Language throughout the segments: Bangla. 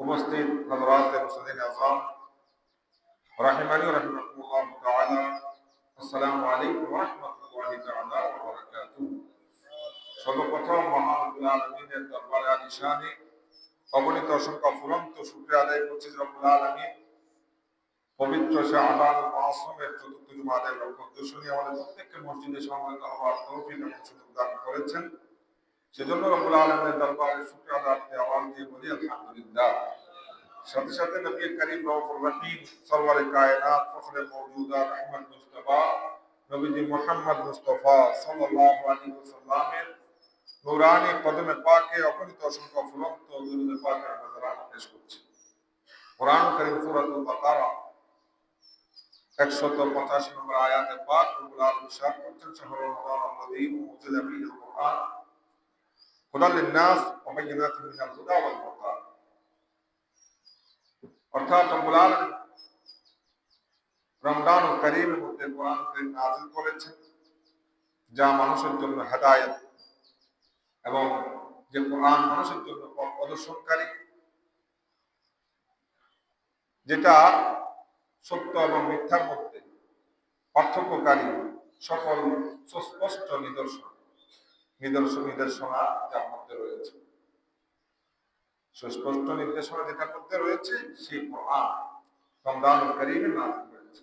উপস্থিত হযরত মুসলিম আযম রাহিমানি ওয়া রাহিমাকুমুল্লাহ তাআলা, আসসালামু আলাইকুম ওয়া রাহমাতুল্লাহি তাআলা ওয়া বারাকাতুহু। সর্বপ্রথম মহান রব্বুল আলামিনের দরবারে আলিশানে অগণিত অসংখ্য ফুরন্ত শুকরিয়া আদায় করছি যে রব্বুল আলামিন পবিত্র শাবান মাসুমের চতুর্থ জুমাদের লক্ষ্য উদ্দেশ্য নিয়ে আমাদের প্রত্যেককে মসজিদে সমবেত হওয়ার তৌফিক এবং সুযোগ দান করেছেন। সেজন্য রব্বুল আলামিনের দরবারে শুকরিয়া আদায় আওয়াজ দিয়ে বলি আলহামদুলিল্লাহ। সাথে সাথে নবী করিম রউফুর রহিম সরওয়ারে কায়নাত ফখরে মওজুদাত আহমদ মুস্তাফা নবীজি মুহাম্মদ মুস্তাফা সাল্লাল্লাহু আলাইহি ওয়াসাল্লামের নূরানী কদমে পাকে অগণিত অসংখ্য ফুরন্ত দুরূদ পাকের নজরানা পেশ করছি। কোরআন কারীম সূরাতুল বাকারা 185 নম্বর আয়াতে পাক রব্বুল আলামিন ইরশাদ করছেন, শাহরুর রমাদানাল্লাযী উনজিলা ফীহিল কুরআন হুদাল লিন-নাস ওয়া বায়িনাতিন মিনাল হুদা ওয়াল ফুরকান। অর্থাৎ রব্বুল আলামিন রমজান ও কারীমের মধ্যে কোরআন কারীম নাযিল করেছেন, যা মানুষের জন্য হেদায়েত এবং যে কোরআন মানুষের জন্য পথ প্রদর্শনকারী, যেটা সত্য এবং মিথ্যার মধ্যে পার্থক্যকারী সকল সুস্পষ্ট নিদর্শনা যার মধ্যে রয়েছে, সুস্পষ্ট নির্দেশনা যেটার মধ্যে রয়েছে সেই কোরআন রমজান ও কারীমে নাযিল হয়েছে।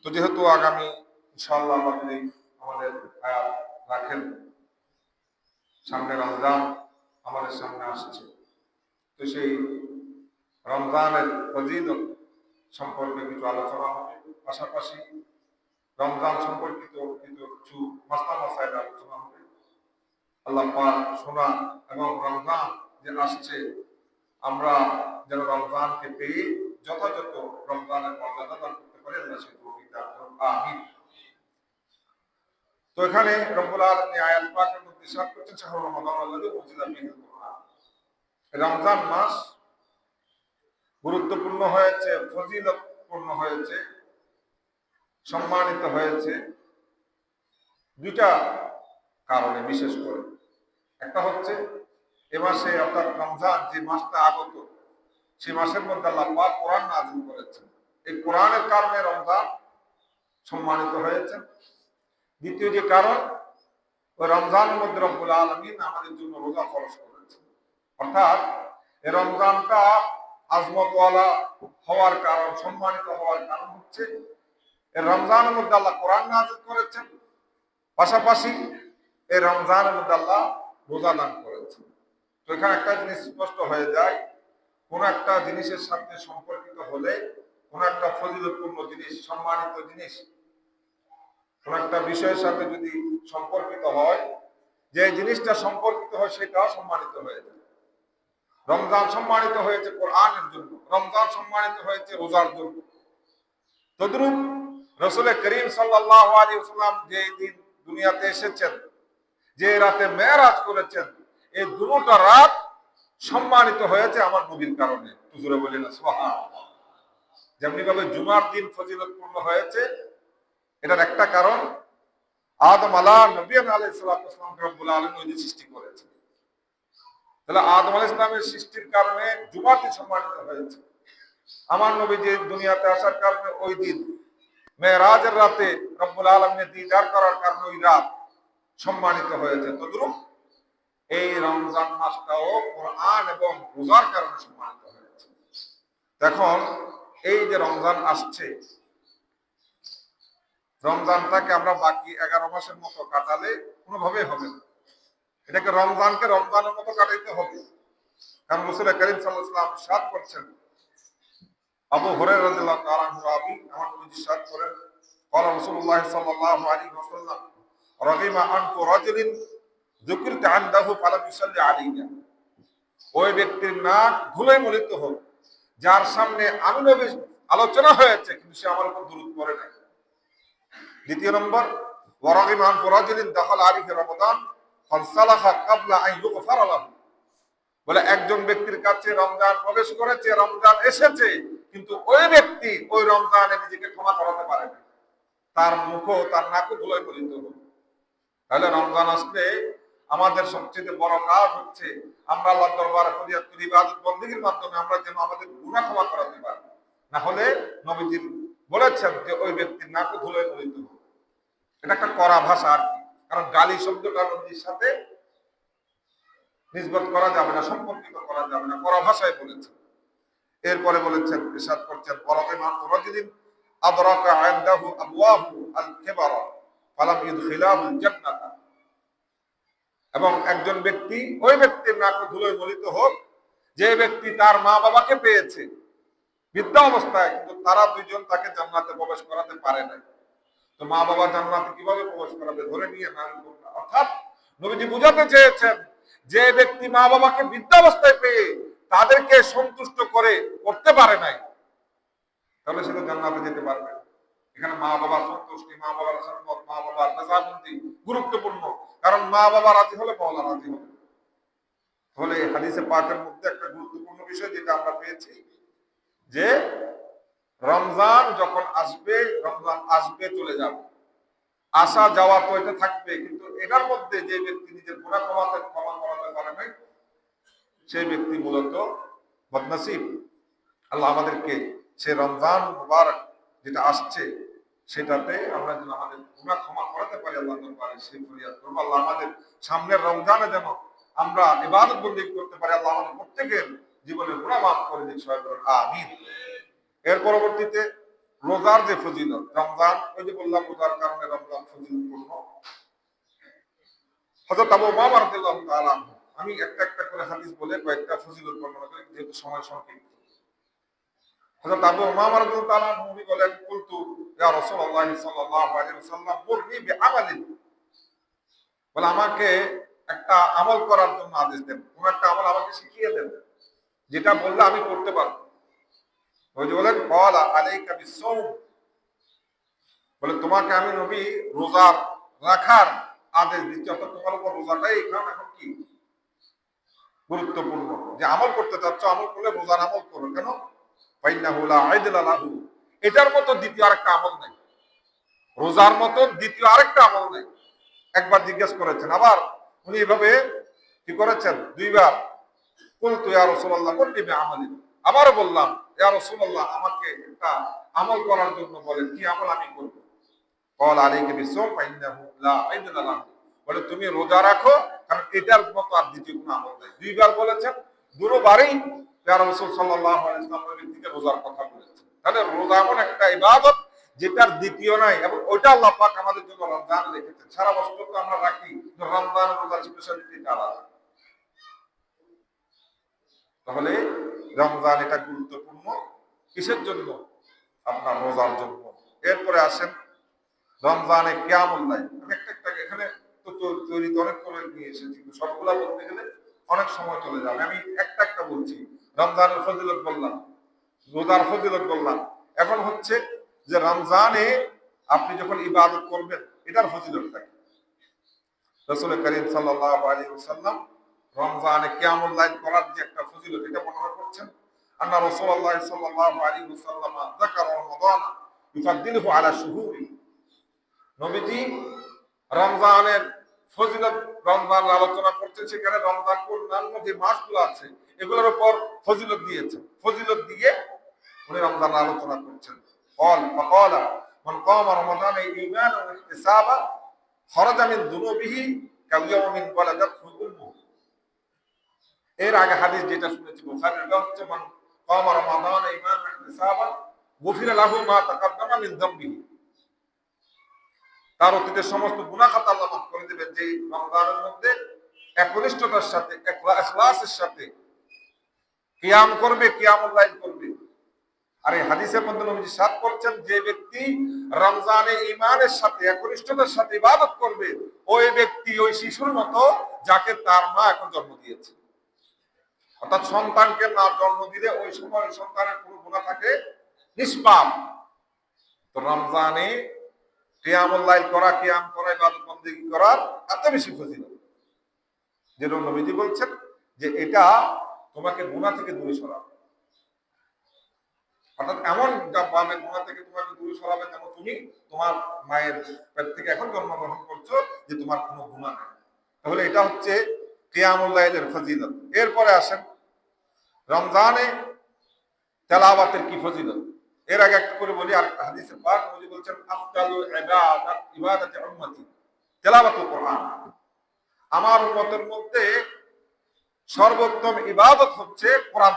তো যেহেতু আগামী ইনশাআল্লাহ আমাদের আয়াত রাখেন, সামনে রমজান আমাদের সামনে আসছে, তো সেই রমজানের ফজিলত সম্পর্কে কিছু আলোচনা হবে, পাশাপাশি রমজান সম্পর্কিত কিছু মাসলা মাসাইল আলোচনা হবে। আল্লাহ পাক শোনা এবং রমজান যে আসছে আমরা যেন রমজানকে পেয়ে যথাযথ রমজানের মর্যাদা দান করতে পারি, আল্লাহ সেই তৌফিক দান করুন, আমিন। তো এখানে রব্বুল আলামিন আয়াত পাকের মধ্যে ইরশাদ করছেন, শাহরুর রমাদানাল্লাযী উনজিলা ফীহিল কুরআন। রমজান মাস গুরুত্বপূর্ণ হয়েছে, ফজিলতপূর্ণ হয়েছে, সম্মানিত হয়েছে দুইটা কারণে। বিশেষ করে একটা হচ্ছে এ মাসে অর্থাৎ রমজান যে মাসটা আগত, সেই মাসের মধ্যে আল্লাহ পাক কোরআন নাযিল করেছেন, এই কোরআনের কারণে রমজান সম্মানিত হয়েছে। দ্বিতীয় যে কারণ, ওই রমজানের মধ্যে রব্বুল আলামিন আমাদের জন্য রোজা ফরজ করেছেন। অর্থাৎ এই রমজানটা আজমতওয়ালা হওয়ার কারণ, সম্মানিত হওয়ার কারণ হচ্ছে এই রমজানের মধ্যে আল্লাহ কোরআন নাযিল করেছেন, পাশাপাশি এই রমজানের মধ্যে আল্লাহ রোজা দান করেছেন। তো এখানে একটা জিনিস স্পষ্ট হয়ে যায়, কোন একটা জিনিসের সাথে সম্পর্কিত হলে, কোন একটা ফজিলতপূর্ণ জিনিস, সম্মানিত জিনিস কোন একটা বিষয়ের সাথে যদি সম্পর্কিত হয়, যে জিনিসটা সম্পর্কিত হয় সেটাও সম্মানিত হয়ে যায়। রমজান সম্মানিত হয়েছে কোরআনের জন্য, রমজান সম্মানিত হয়েছে রোজার জন্য। তদ্রূপ রাসূল করিম সাল্লাল্লাহু আলাইহি ওয়াসাল্লাম যে দিন দুনিয়াতে এসেছেন, যে রাতে মেরাজ করেছেন, এই দুটোটা রাত সম্মানিত হয়েছে আমার নবীর কারণে। হুজুরে বলেন সুবহানাল্লাহ। যেমনি ভাবে জুমার দিন ফজিলতপূর্ণ হয়েছে, এটার একটা কারণ আদম আলাইহিস সালাম রব্বুল আলামিন ওই দিন সৃষ্টি করেছেন। তাহলে আদম আলাইহিস সালামের সৃষ্টির কারণে জুমার দিন সম্মানিত হয়েছে। আমার নবী যে দুনিয়াতে আসার কারণে ওই দিন, মেরাজের রাতে রব্বুল আলামিনের দিদার করার কারণে ওই রাত সম্মানিত হয়েছে। তদ্রূপ এই রমজান মাসটাও কোরআন এবং রোজার কারণে সম্মানিত হয়েছে। এখন এই যে রমজান আসছে, রমজানটাকে আমরা বাকি 11 মাসের মতো কাটালে কোনোভাবেই হবে না। এটাকে রমজানকে রমজানের মতো কাটাইতে হবে। কারণ রাসূল করিম সাল্লাল্লাহু আলাইহি ওয়াসাল্লাম ইরশাদ করছেন, আবু হুরায়রা রাদিয়াল্লাহু তাআলা আনহু আমার নবী ইরশাদ করেন, ক্বালা রাসূলুল্লাহ সাল্লাল্লাহু আলাইহি ওয়াসাল্লাম রাগিমা আনফু রাজুলিন যুকিরতু আনদাহু ফালাম ইউসাল্লি আলাইনা। ওই ব্যক্তির নাক ধুলোয় মলিত হোক যার সামনে আমি নবী আলোচনা হয়েছে কিন্তু সে আমার উপর দুরূদ পড়ে না। দ্বিতীয় নম্বর, ওয়ারাগিমা আনফু রাজুলিন দাখালা আলাইহি রমাদান ফাসালাহা ক্বাবলা আন ইউগফারা লাহু। বলে একজন ব্যক্তির কাছে রমজান প্রবেশ করেছে, রমজান এসেছে, কিন্তু ওই ব্যক্তি ওই রমজানে নিজেকে ক্ষমা করাতে পারে না, তার মুখও তার নাকও ধুলোয় মলিত হোক। তাহলে রমজান আসলে আমাদের সবচেয়ে বড় কাজ হচ্ছে আমরা আল্লাহর দরবারে ফরিয়াদ করি ইবাদত বন্দেগীর মাধ্যমে আমরা যেন আমাদের গুনাহ ক্ষমা করাতে পারি। না হলে নবীজি বলেছেন যে ওই ব্যক্তির নাক ধুলোয় মলিত হবে। এটা একটা কড়া ভাষা আর কি, কারণ গালি শব্দটা নবীর সাথে নিসবত করা যাবে না, সম্পর্কিত করা যাবে না, কড়া ভাষায় বলেছেন। এরপরে বলেছেন, ইরশাদ করছেন, ওয়ারাদিমান রাজুলিন আদরাকা ইনদাহু আবওয়াহু আল কিবারা ফালাম ইদখিলাহুল জান্নাতা। এবং একজন ব্যক্তি, ওই ব্যক্তির নাক ধুলোয় মলিত হোক যে ব্যক্তি তার মা বাবাকে পেয়েছে বৃদ্ধ অবস্থায়, কিন্তু তারা দুইজন তাকে জান্নাতে প্রবেশ করাতে পারে নাই। তো মা বাবা জান্নাতে কিভাবে প্রবেশ করাবে? ধরে নিয়ে না। অর্থাৎ নবীজি বুঝাতে চেয়েছেন যে ব্যক্তি মা বাবাকে বৃদ্ধাবস্থায় পেয়ে তাদেরকে সন্তুষ্ট করতে পারে নাই, তাহলে সে তো জান্নাতে যেতে পারবে। এখানে মা বাবার সন্তুষ্টি, মা বাবার সম্মত, মা বাবার রাজামন্দি গুরুত্বপূর্ণ, কারণ মা বাবা রাজি হলে মওলা রাজি হবে। তাহলে হাদিসে পাকের মধ্যে একটা গুরুত্বপূর্ণ বিষয় যেটা আমরা পেয়েছি যে রমজান যখন আসবে, রমজান আসবে চলে যাবে, আসা যাওয়া তো এটা থাকবে, কিন্তু এটার মধ্যে যে ব্যক্তি নিজের গুনাহ ক্ষমা করাতে পারে নাই সেই ব্যক্তি মূলত বদনসিব। আল্লাহ আমাদেরকে সে রমজান মুবারক যেটা আসছে সেটাতে আমরা যেন আমাদের গুনাহ ক্ষমা করাতে পারি, আল্লাহ দরবারে সেই ফরিয়াদ করব। আল্লাহ আমাদের সামনের রমজানে যেন আমরা ইবাদত বন্দেগী করতে পারি, আল্লাহ আমাদের প্রত্যেকের জীবনের গুনাহ মাফ করে দিন, সবাই বলুন আমিন। এর পরবর্তীতে রোজার যে ফজিলত, রমজান, ওই যে বললাম রোজার কারণে রমজান ফজিলতপূর্ণ। হযরত আবু উমামা রাদিয়াল্লাহু তাআলা, আমি একটা একটা করে হাদিস বলে কয়েকটা ফজিলত বর্ণনা করি যেহেতু সময় সংক্ষিপ্ত। হযরত আবু উমামা রাদিয়াল্লাহু তাআলা নবী বলেন, কুলতু ইয়া রাসূলুল্লাহ সাল্লাল্লাহু আলাইহি ওয়াসাল্লাম মুরনি বিআমালিন, বলে আমাকে একটা আমল করার জন্য আদেশ দেন, কোন একটা আমল আমাকে শিখিয়ে দেন যেটা বললে আমি করতে পারবো। ওই যে বলেন ক্বালা আলাইকা বিসসাওম, বলে তোমাকে আমি নবী রোজা রাখার আদেশ দিচ্ছি, অর্থাৎ তোমার উপর রোজাটাই এখন কি গুরুত্বপূর্ণ। যে আমল করতে চাচ্ছ, আমল করলে রোজার আমল করো। কেন? ফাইন্নাহু লা আইদলা লাহু, এটার মতো দ্বিতীয় আরেকটা আমল নাই, রোজার মতো দ্বিতীয় আরেকটা আমল নাই। একবার জিজ্ঞেস করেছেন, আবার উনি এভাবে কি করেছেন দুইবার। কুলতু ইয়া রাসূলুল্লাহ মুরনি বিআমালিন, আবারও বললাম ইয়া রাসূলুল্লাহ আমাকে একটা আমল করার জন্য বলেন, কি আমল আমি করব? ক্বালা আলাইকা বিসসাওম ফাইন্নাহু লা আইদলা লাহু, বলে তুমি রোজা রাখো, কারণ এটার মতো আর দ্বিতীয় কোনো আমল নাই। দুইবার বলেছেন, দুবারই ইয়া রাসূল সাল্লাল্লাহু আলাইহি ওয়াসাল্লাম ব্যক্তিকে রোজার কথা বলেছেন। তাহলে রোজা এমন একটা ইবাদত যেটার দ্বিতীয় নাই, এবং ওইটা আল্লাহ পাক আমাদের জন্য রমজানে রেখেছেন। সারা বছর তো আমরা রাখি, রমজান রোজার স্পেশালিটি আলাদা। তাহলে রমজান এটা গুরুত্বপূর্ণ কিসের জন্য? আপনার রোজার জন্য। এরপরে আসেন রমজানে কিয়ামুল লাইল। আমি একটা এখানে তো তৈরি অনেক করে নিয়ে এসেছি, কিন্তু সবগুলা বলতে গেলে অনেক সময় চলে যাবে। আমি একটা একটা বলছি। রমজানের ফজিলত বললাম, রোজার ফজিলত বললাম, এখন হচ্ছে যে রমজানে আপনি যখন ইবাদত করবেন এটার ফজিলতটা কি। রাসূল করিম সাল্লাল্লাহু আলাইহি ওয়াসাল্লাম রমজানে কিয়ামুল লাইল করার যে একটা ফজিলত এটা বর্ণনা করছেন। আন্না রাসূলুল্লাহ সাল্লাল্লাহু আলাইহি ওয়াসাল্লাম যাকারা রমাদান ইফাদ্দিলহু আলা শুহুরি, নবীজি রমজানের ফজিলত, রমজান আলোচনা করতে সেখানে রমজান অন্যান্য যে মাসগুলো আছে এগুলোর উপর ফজিলত দিয়েছেন। ফজিলত দিয়ে উনি রমজান আলোচনা করছেন। ফাকালা মান কামা রমাদান ঈমানান ওয়া ইহতিসাবা খরাজা মিন যুনুবিহি কায়াউমিন ওয়ালাদাতহু উম্মুহু। এর আগে হাদিস যেটা শুনেছি বুখারীর, এটা হচ্ছে মান কামা রমাদান ঈমানান ওয়া ইহতিসাবা গুফিরা লাহু মা তাকাদ্দামা মিন যামবিহি, তার অতীতের সমস্ত গুনাহ খাতা আল্লাহ মাফ করে দিবেন। যে রমজানের মধ্যে একনিষ্ঠতার সাথে, ইখলাসের সাথে কিয়াম করবে, কিয়ামুল লাইল করবে। আর এই হাদিসের মধ্যে নবীজি সাত করছেন, যে ব্যক্তি রমজানে ঈমানের সাথে, একনিষ্ঠতার সাথে ইবাদত করবে, ওই ব্যক্তি ওই শিশুর মতো যাকে তার মা এখন জন্ম দিয়েছে। অর্থাৎ সন্তানকে মা জন্ম দিলে ওই সময় সন্তানের কোনো গুনাহ থাকে নিষ্পাপ। তো রমজানে কিয়ামুল লাইল করা, কিয়াম করা, ইবাদত বন্দেগী করার এত বেশি ফজিলত, যেরকম নবীজি বলছেন যে এটা তোমাকে গুনাহ থেকে দূরে সরাবে। অর্থাৎ এমন ভাবে গুনাহ থেকে তোমাকে দূরে সরাবে যেন তুমি তোমার মায়ের পেট থেকে এখন জন্মগ্রহণ করছো, যে তোমার কোনো গুনাহ নেই। তাহলে এটা হচ্ছে কিয়ামুল লাইলের ফজিলত। এরপরে আসেন রমজানে তেলাওয়াতের কি ফজিলত। এর আগে একটা করে বলি, আরেকটা হাদিসে পাক নবী বলছেন আফদালু ইবাদাতি উম্মতি তেলাওয়াতুল কোরআন। আমার উম্মতের মধ্যে সর্বোত্তম ইবাদত হচ্ছে কোরআন